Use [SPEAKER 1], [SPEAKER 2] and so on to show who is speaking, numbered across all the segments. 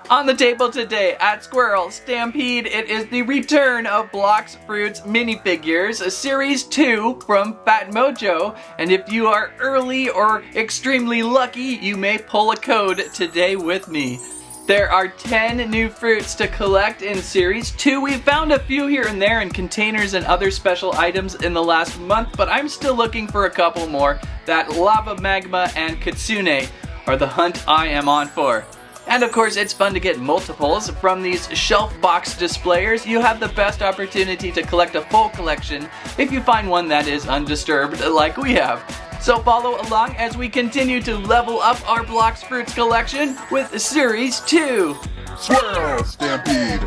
[SPEAKER 1] On the table today at Squirrel Stampede, it is the return of Blox Fruits minifigures, Series 2 from Fat Mojo, and if you are early or extremely lucky, you may pull a code today with me. There are 10 new fruits to collect in Series 2. We found a few here and there in containers and other special items in the last month, but I'm still looking for a couple more. That Lava Magma and Kitsune are the hunt I am on for. And of course, it's fun to get multiples from these shelf box displayers. You have the best opportunity to collect a full collection if you find one that is undisturbed like we have. So follow along as we continue to level up our Blox Fruits collection with Series 2.
[SPEAKER 2] Squirrel Stampede.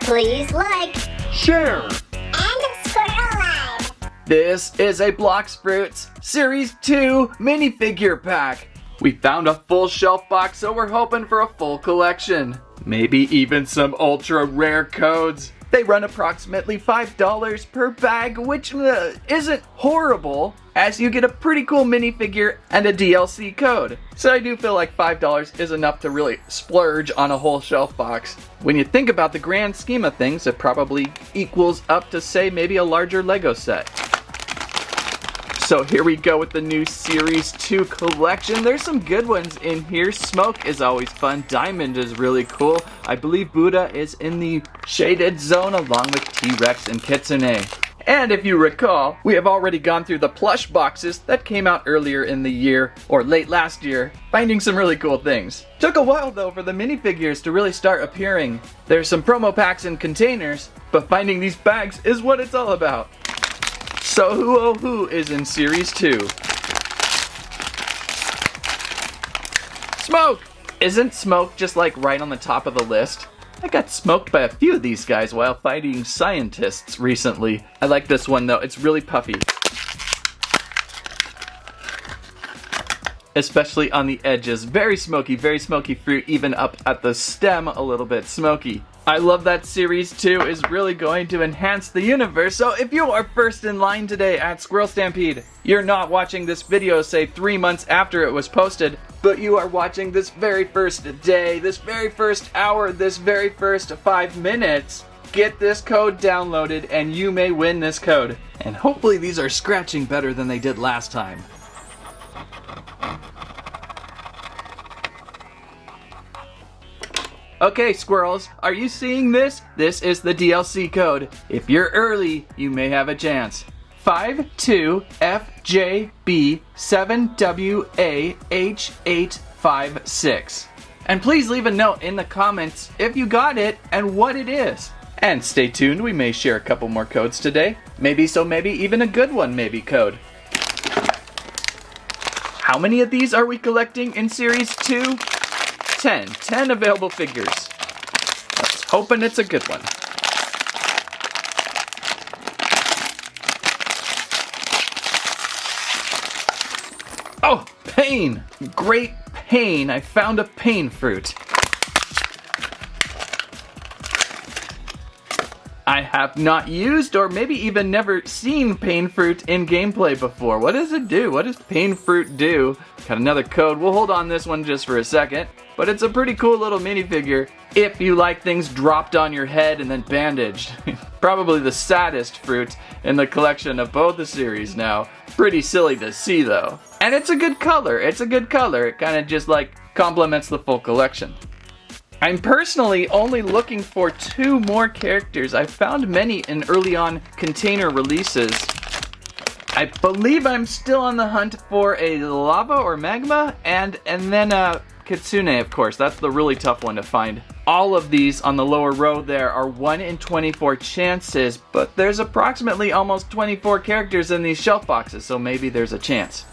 [SPEAKER 3] Please like,
[SPEAKER 2] Share.
[SPEAKER 3] and Squirrel Live.
[SPEAKER 1] This is a Blox Fruits Series 2 minifigure pack. We found a full shelf box, so we're hoping for a full collection. Maybe even some ultra rare codes. They run approximately $5 per bag, which isn't horrible, as you get a pretty cool minifigure and a DLC code. So I do feel like $5 is enough to really splurge on a whole shelf box. When you think about the grand scheme of things, it probably equals up to, say, maybe a larger Lego set. So here we go with the new Series 2 collection. There's some good ones in here. Smoke is always fun. Diamond is really cool. I believe Buddha is in the shaded zone along with T-Rex and Kitsune. And if you recall, we have already gone through the plush boxes that came out earlier in the year, or late last year, finding some really cool things. Took a while though for the minifigures to really start appearing. There's some promo packs and containers, but finding these bags is what it's all about. So who is in Series 2? Smoke! Isn't Smoke just like right on the top of the list? I got smoked by a few of these guys while fighting scientists recently. I like this one though, it's really puffy. Especially on the edges. Very smoky fruit, even up at the stem a little bit smoky. I love that Series 2 is really going to enhance the universe, so if you are first in line today at Squirrel Stampede, you're not watching this video, say 3 months after it was posted, but you are watching this very first day, this very first hour, this very first 5 minutes, get this code downloaded and you may win this code. And hopefully these are scratching better than they did last time. Okay, squirrels, are you seeing this? This is the DLC code. If you're early, you may have a chance. 52FJB7WAH856. And please leave a note in the comments if you got it and what it is. And stay tuned, we may share a couple more codes today. Maybe even a good one maybe code. How many of these are we collecting in Series 2? 10 available figures. Let's hoping it's a good one. Oh, pain! Great pain! I found a pain fruit. I have not used or maybe even never seen pain fruit in gameplay before. What does it do? What does pain fruit do? Got another code. We'll hold on this one just for a second. But it's a pretty cool little minifigure if you like things dropped on your head and then bandaged. Probably the saddest fruit in the collection of both the series now. Pretty silly to see though. And it's a good color. It kind of just like complements the full collection. I'm personally only looking for 2 more characters. I found many in early on container releases. I believe I'm still on the hunt for a Lava or Magma and then Kitsune, of course. That's the really tough one to find. All of these on the lower row there are 1 in 24 chances, but there's approximately almost 24 characters in these shelf boxes, so maybe there's a chance.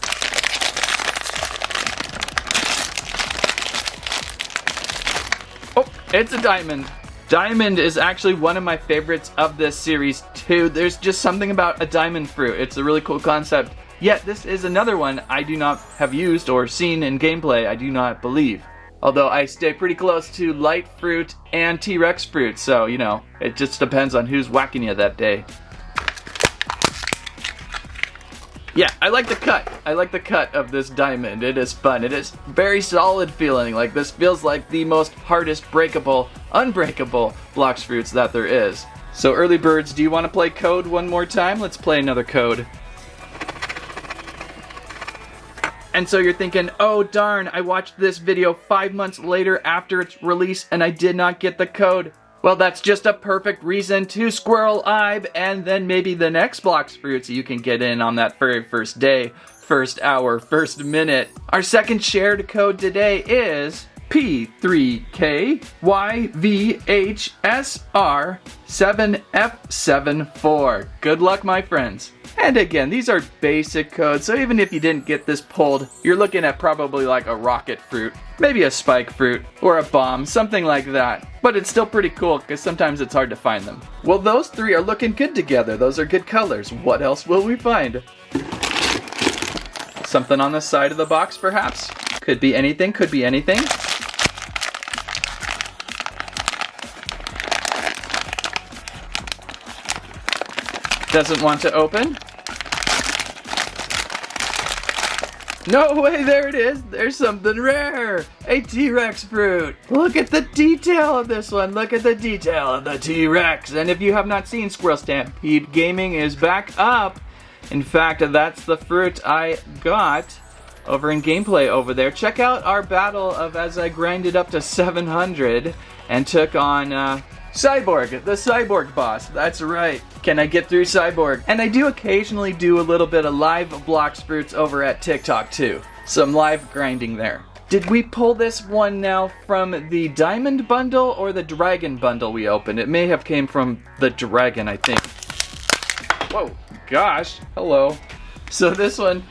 [SPEAKER 1] Oh, it's a diamond. Diamond is actually one of my favorites of this series too. There's just something about a diamond fruit. It's a really cool concept. Yet this is another one I do not have used or seen in gameplay, I do not believe. Although I stay pretty close to light fruit and T-Rex fruit, so you know, it just depends on who's whacking you that day. Yeah, I like the cut. I like the cut of this diamond. It is fun. It is very solid feeling. Like this feels like the most hardest breakable, unbreakable Blox fruits that there is. So early birds, do you want to play code one more time? Let's play another code. And so you're thinking, oh darn, I watched this video 5 months later after its release and I did not get the code. Well, that's just a perfect reason to SquirrelStampede, and then maybe the next Blox fruits you can get in on that very first day, first hour, first minute. Our second shared code today is P3KYVHSR7F74. Good luck, my friends. And again, these are basic codes, so even if you didn't get this pulled, you're looking at probably like a rocket fruit, maybe a spike fruit, or a bomb, something like that. But it's still pretty cool, because sometimes it's hard to find them. Well, those three are looking good together. Those are good colors. What else will we find? Something on the side of the box, perhaps? Could be anything, could be anything. Doesn't want to open. No way, there it is. There's something rare. A T-Rex fruit. Look at the detail of this one. Look at the detail of the T-Rex. And if you have not seen Squirrel Stampede, gaming is back up. In fact, that's the fruit I got over in gameplay over there. Check out our battle of as I grinded up to 700 and took on Cyborg, the Cyborg boss. That's right. Can I get through Cyborg? And I do occasionally do a little bit of live Blox fruits over at TikTok too. Some live grinding there. Did we pull this one now from the Diamond bundle or the Dragon bundle we opened? It may have came from the Dragon, I think. Whoa, gosh, hello. So this one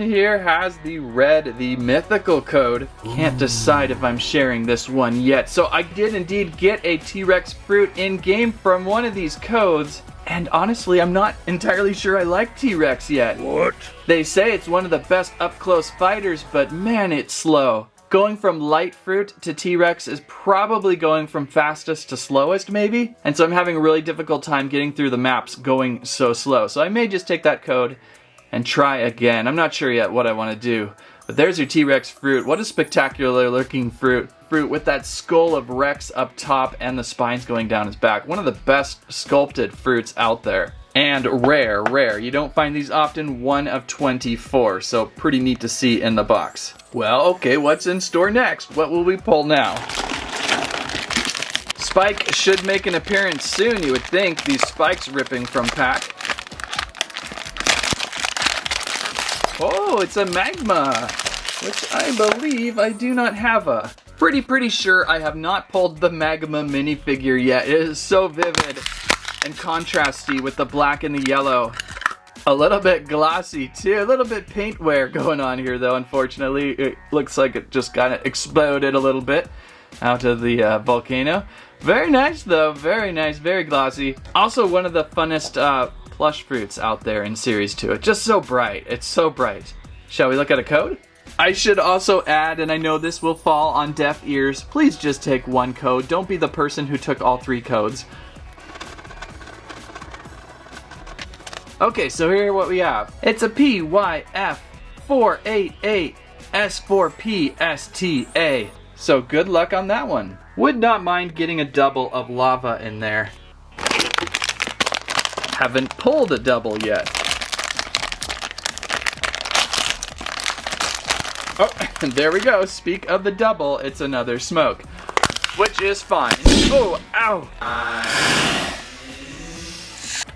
[SPEAKER 1] here has the red, the mythical code. Can't decide if I'm sharing this one yet. So I did indeed get a T-Rex fruit in game from one of these codes. And honestly, I'm not entirely sure I like T-Rex yet.
[SPEAKER 2] What?
[SPEAKER 1] They say it's one of the best up-close fighters, but man, it's slow. Going from light fruit to T-Rex is probably going from fastest to slowest, maybe? And so I'm having a really difficult time getting through the maps going so slow. So I may just take that code and try again. I'm not sure yet what I want to do. But there's your T-Rex fruit. What a spectacular looking fruit. Fruit with that skull of Rex up top and the spines going down his back. One of the best sculpted fruits out there. And rare. You don't find these often, 1 of 24. So pretty neat to see in the box. Well, okay, what's in store next? What will we pull now? Spike should make an appearance soon, you would think. These spikes ripping from pack. Oh, it's a Magma, which I believe I do not have a. Pretty sure I have not pulled the Magma minifigure yet. It is so vivid and contrasty with the black and the yellow. A little bit glossy too, a little bit paint wear going on here though, unfortunately. It looks like it just kind of exploded a little bit out of the volcano. Very nice though, very nice, very glossy. Also one of the funnest plush fruits out there in Series 2. It's just so bright, it's so bright. Shall we look at a code? I should also add, and I know this will fall on deaf ears, please just take one code. Don't be the person who took all 3 codes. Okay, so here what we have. It's a PYF488S4PSTA. So good luck on that one. Would not mind getting a double of lava in there. Haven't pulled a double yet. Oh, and there we go. Speak of the double, it's another smoke. Which is fine. Oh, ow!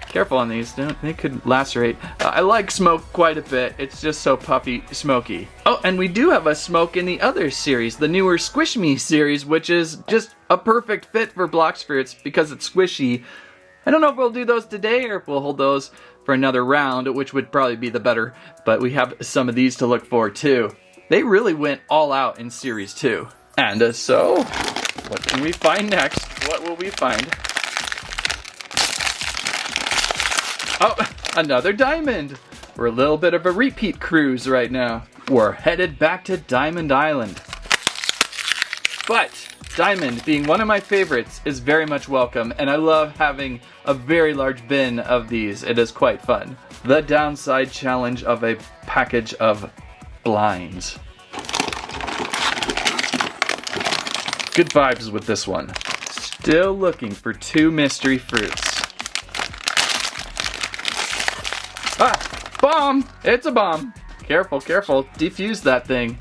[SPEAKER 1] Careful on these, they could lacerate. I like smoke quite a bit. It's just so puffy, smoky. Oh, and we do have a smoke in the other series, the newer Squish Me series, which is just a perfect fit for Blox fruits because it's squishy. I don't know if we'll do those today or if we'll hold those for another round, which would probably be the better, but we have some of these to look for too. They really went all out in Series 2. And so, what can we find next? What will we find? Oh, another diamond. We're a little bit of a repeat cruise right now. We're headed back to Diamond Island. But Diamond, being one of my favorites, is very much welcome, and I love having a very large bin of these. It is quite fun. The downside challenge of a package of blinds. Good vibes with this one. Still looking for 2 mystery fruits. Ah! Bomb! It's a bomb! Careful, careful. Defuse that thing.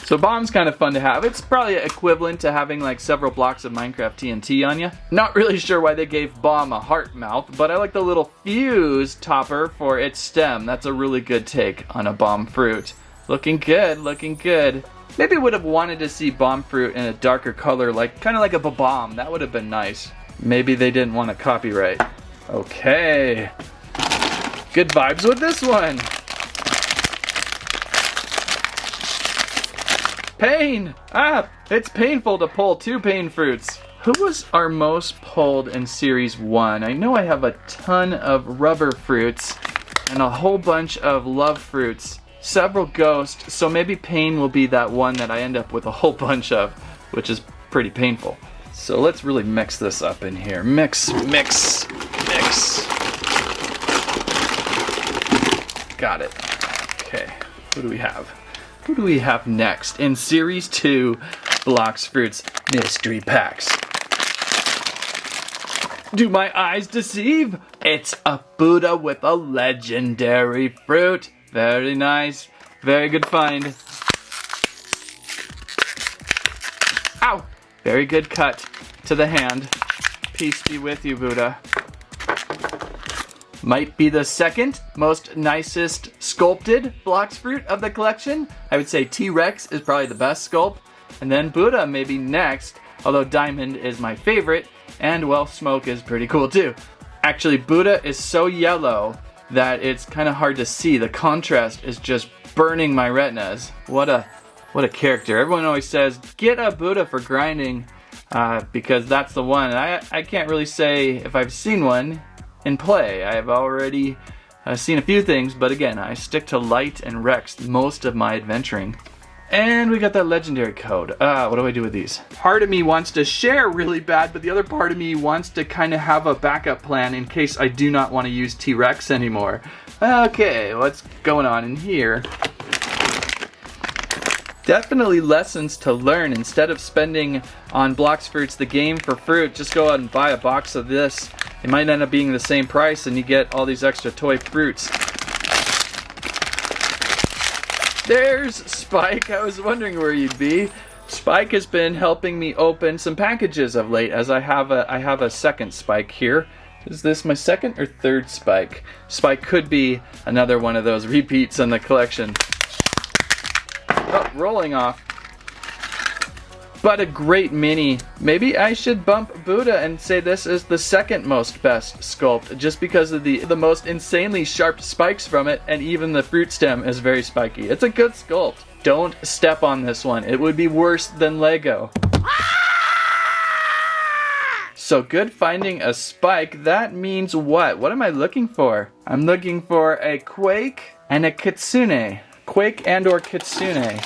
[SPEAKER 1] So bomb's kind of fun to have. It's probably equivalent to having like several blocks of Minecraft TNT on you. Not really sure why they gave bomb a heart mouth, but I like the little fuse topper for its stem. That's a really good take on a bomb fruit. Looking good, looking good. Maybe would have wanted to see bomb fruit in a darker color, like kind of like a bomb. That would have been nice. Maybe they didn't want to copyright. Okay. Good vibes with this one. Pain! Ah! It's painful to pull 2 pain fruits. Who was our most pulled in Series 1? I know I have a ton of rubber fruits and a whole bunch of love fruits. Several ghosts, so maybe pain will be that one that I end up with a whole bunch of, which is pretty painful. So let's really mix this up in here. Mix, mix, mix. Got it. Okay, what do we have? Who do we have next in Series 2 Blox Fruits Mystery Packs? Do my eyes deceive? It's a Buddha with a legendary fruit. Very nice. Very good find. Ow! Very good cut to the hand. Peace be with you, Buddha. Might be the second most nicest sculpted Blox fruit of the collection. I would say T-Rex is probably the best sculpt. And then Buddha maybe next, although Diamond is my favorite. And well, Smoke is pretty cool too. Actually, Buddha is so yellow that it's kind of hard to see. The contrast is just burning my retinas. What a character. Everyone always says, get a Buddha for grinding because that's the one. And I can't really say if I've seen one in play. I have already seen a few things, but again, I stick to Light and Rex most of my adventuring. And we got that legendary code. What do I do with these? Part of me wants to share really bad, but the other part of me wants to kind of have a backup plan in case I do not want to use T-Rex anymore. Okay, what's going on in here? Definitely lessons to learn. Instead of spending on Blox Fruits the game for fruit, just go out and buy a box of this. It might end up being the same price and you get all these extra toy fruits. There's Spike. I was wondering where you'd be. Spike has been helping me open some packages of late as I have a second Spike here. Is this my second or third Spike? Spike could be another one of those repeats in the collection. Oh, rolling off. But a great mini. Maybe I should bump Buddha and say this is the second most best sculpt just because of the most insanely sharp spikes from it, and even the fruit stem is very spiky. It's a good sculpt. Don't step on this one. It would be worse than Lego. So good finding a spike. That means what? What am I looking for? I'm looking for a Quake and a Kitsune. Quake and or Kitsune.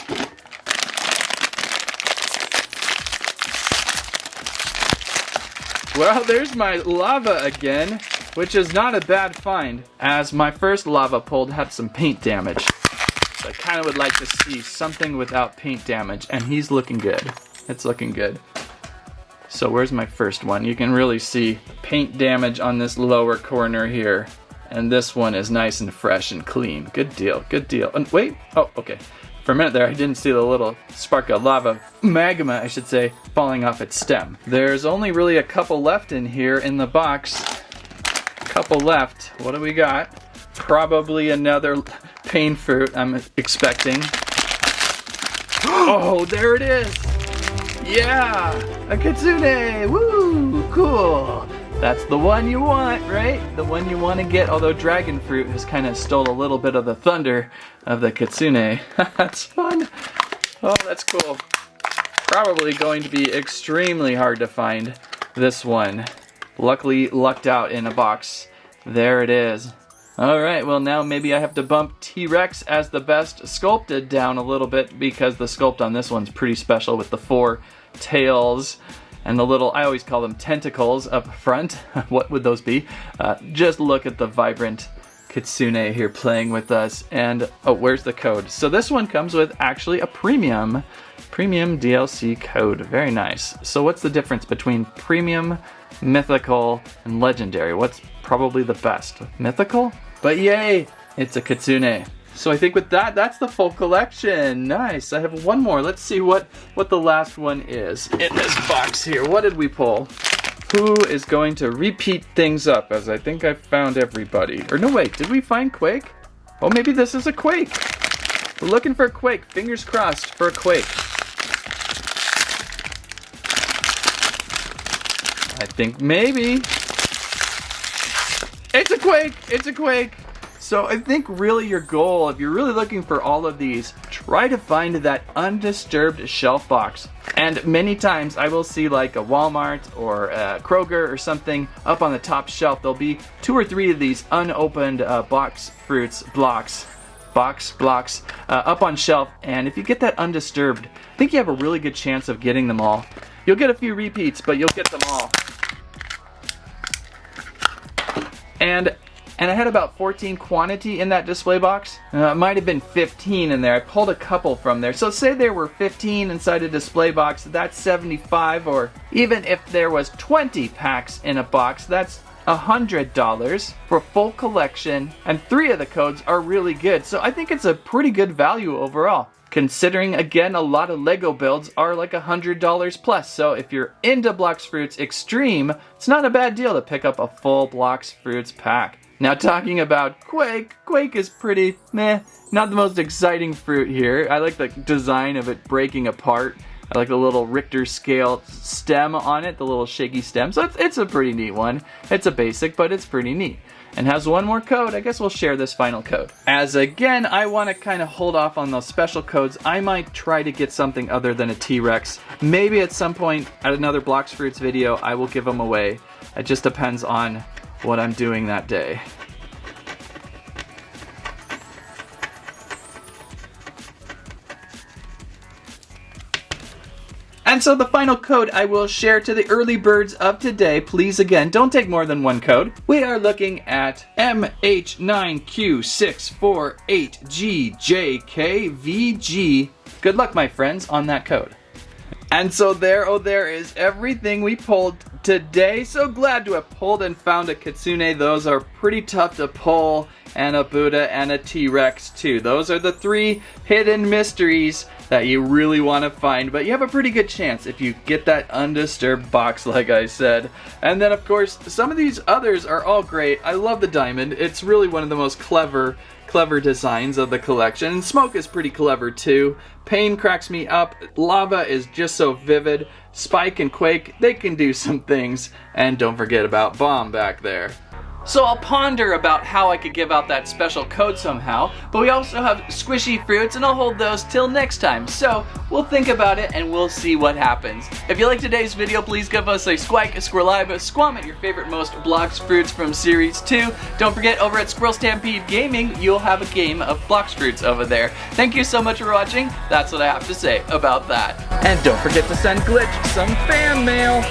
[SPEAKER 1] Well, there's my lava again, which is not a bad find, as my first lava pulled had some paint damage. So I kind of would like to see something without paint damage, and he's looking good. It's looking good. So where's my first one? You can really see paint damage on this lower corner here, and this one is nice and fresh and clean. Good deal, good deal. And wait, oh, okay. For a minute there, I didn't see the little spark of lava, magma, I should say, falling off its stem. There's only really a couple left in here in the box. Couple left. What do we got? Probably another pain fruit, I'm expecting. Oh, there it is! Yeah! A Kitsune! Woo! Cool! That's the one you want, right? The one you want to get, although dragon fruit has kind of stole a little bit of the thunder of the Kitsune. That's fun. Oh, that's cool. Probably going to be extremely hard to find this one. Luckily lucked out in a box. There it is. Alright, well now maybe I have to bump T-Rex as the best sculpted down a little bit because the sculpt on this one's pretty special with the 4 tails and the little, I always call them tentacles up front. What would those be? Just look at the vibrant Kitsune here playing with us. And, oh, where's the code? So this one comes with actually a premium DLC code. Very nice. So what's the difference between premium, mythical, and legendary? What's probably the best? Mythical? But yay, it's a Kitsune. So I think with that, that's the full collection. Nice. I have one more. Let's see what the last one is in this box here. What did we pull? Who is going to repeat things up, as I think I found everybody. Or no, wait, did we find Quake? Oh, maybe this is a Quake. We're looking for a Quake. Fingers crossed for a Quake. I think maybe. It's a Quake! It's a Quake! So I think really your goal, if you're really looking for all of these, try to find that undisturbed shelf box. And many times I will see like a Walmart or a Kroger or something up on the top shelf. There'll be 2 or 3 of these unopened box fruits, blocks up on shelf. And if you get that undisturbed, I think you have a really good chance of getting them all. You'll get a few repeats, but you'll get them all. And I had about 14 quantity in that display box. It might have been 15 in there. I pulled a couple from there. So say there were 15 inside a display box, that's 75. Or even if there was 20 packs in a box, that's $100 for full collection. And 3 of the codes are really good. So I think it's a pretty good value overall. Considering, again, a lot of Lego builds are like $100 plus. So if you're into Blox Fruits Extreme, it's not a bad deal to pick up a full Blox Fruits pack. Now talking about Quake, Quake is pretty meh, not the most exciting fruit here. I like the design of it breaking apart. I like the little Richter scale stem on it, the little shaky stem. So it's a pretty neat one. It's a basic, but it's pretty neat. And has one more code. I guess we'll share this final code. As again, I want to kind of hold off on those special codes. I might try to get something other than a T-Rex. Maybe at some point at another Blox Fruits video, I will give them away. It just depends on what I'm doing that day. And so the final code I will share to the early birds of today, please again, don't take more than one code. We are looking at MH9Q648GJKVG. Good luck, my friends, on that code. And so there is everything we pulled today. So glad to have pulled and found a Kitsune. Those are pretty tough to pull, and a Buddha and a T-Rex too. Those are the 3 hidden mysteries that you really want to find, but you have a pretty good chance if you get that undisturbed box, like I said. And then of course, some of these others are all great. I love the diamond. It's really one of the most clever designs of the collection. And smoke is pretty clever too. Pain cracks me up. Lava is just so vivid. Spike and Quake, they can do some things. And don't forget about Bomb back there. So I'll ponder about how I could give out that special code somehow, but we also have squishy fruits and I'll hold those till next time. So we'll think about it and we'll see what happens. If you liked today's video, please give us a squike, a squirrelive, a squam at your favorite most Blox Fruits from Series 2. Don't forget, over at Squirrel Stampede Gaming, you'll have a game of Blox Fruits over there. Thank you so much for watching. That's what I have to say about that. And don't forget to send Glitch some fan mail.